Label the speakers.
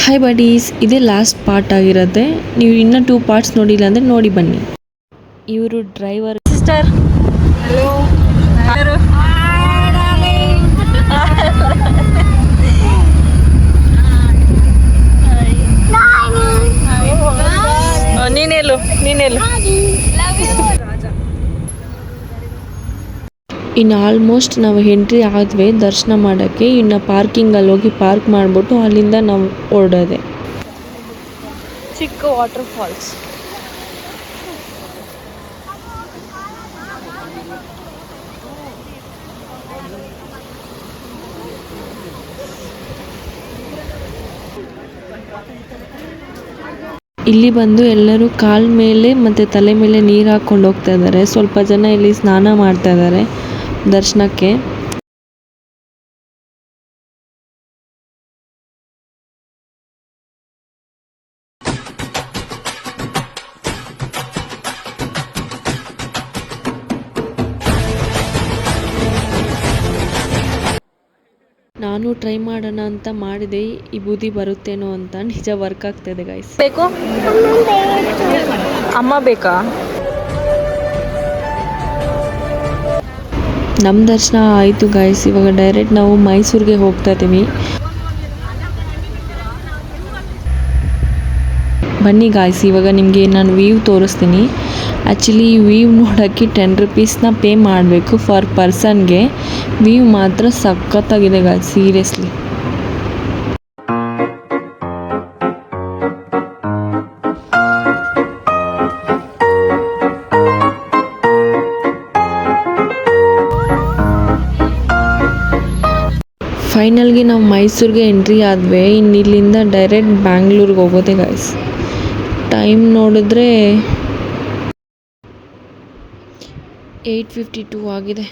Speaker 1: Hi buddies, ಇದೇ last part ಆಗಿರುತ್ತೆ. ನೀವು ಇನ್ನೂ 2 ಪಾರ್ಟ್ಸ್ ನೋಡಿಲ್ಲ ಅಂದರೆ ನೋಡಿ ಬನ್ನಿ. ಇವರು ಡ್ರೈವರ್ ಸಿಸ್ಟರ್. ಹಲೋ. ನೀನೇಳು. ಇನ್ನು ಆಲ್ಮೋಸ್ಟ್ ನಾವು ಎಂಟ್ರಿ ಆದ್ವಿ ದರ್ಶನ ಮಾಡೋಕ್ಕೆ. ಇನ್ನು ಪಾರ್ಕಿಂಗಲ್ಲಿ ಹೋಗಿ ಪಾರ್ಕ್ ಮಾಡಿಬಿಟ್ಟು ಅಲ್ಲಿಂದ ನಾವು ಹೊರಡೋದೆ. ಚಿಕ್ಕ ವಾಟರ್ ಫಾಲ್ಸ್. ಇಲ್ಲಿ ಬಂದು ಎಲ್ಲರೂ ಕಾಲ ಮೇಲೆ ಮತ್ತು ತಲೆ ಮೇಲೆ ನೀರು ಹಾಕ್ಕೊಂಡು ಹೋಗ್ತಾ ಇದ್ದಾರೆ. ಸ್ವಲ್ಪ ಜನ ಇಲ್ಲಿ ಸ್ನಾನ ಮಾಡ್ತಾ ಇದ್ದಾರೆ ದರ್ಶನಕ್ಕೆ. ನಾನು ಟ್ರೈ ಮಾಡೋಣ ಅಂತ ಮಾಡಿದೆ, ಈ ಬೂದಿ ಬರುತ್ತೇನೋ ಅಂತ. ನಿಜ ವರ್ಕ್ ಆಗ್ತಾಯಿದೆ ಗೈಸ್. ಬೇಕು ಅಮ್ಮ ಬೇಕಾ? ನಮ್ಮ ದರ್ಶನ ಆಯಿತು ಗೈಸ್. ಇವಾಗ ಡೈರೆಕ್ಟ್ ನಾವು ಮೈಸೂರಿಗೆ ಹೋಗ್ತಾ ಇದ್ದೀವಿ. ಬನ್ನಿ ಗಾಯ್ಸ್, ಇವಾಗ ನಿಮಗೆ ನಾನು ವ್ಯೂ ತೋರಿಸ್ತೀನಿ. ಆ್ಯಕ್ಚುಲಿ ಈ ವ್ಯೂ ನೋಡೋಕ್ಕೆ 10 ರೂಪೀಸ್ನ ಪೇ ಮಾಡಬೇಕು ಫಾರ್ ಪರ್ಸನ್ಗೆ. ವ್ಯೂ ಮಾತ್ರ ಸಖತ್ತಾಗಿದೆ ಗಾಯ್ಸ್, ಸೀರಿಯಸ್ಲಿ. ಫೈನಲ್ಗೆ ನಾವು ಮೈಸೂರಿಗೆ ಎಂಟ್ರಿ ಆದ್ವಿ. ಇನ್ನು ಇಲ್ಲಿಂದ ಡೈರೆಕ್ಟ್ ಬ್ಯಾಂಗ್ಳೂರಿಗೆ ಹೋಗೋದೆ ಗಾಯ್ಸ್. ಟೈಮ್ ನೋಡಿದ್ರೆ 8:52 ಆಗಿದೆ.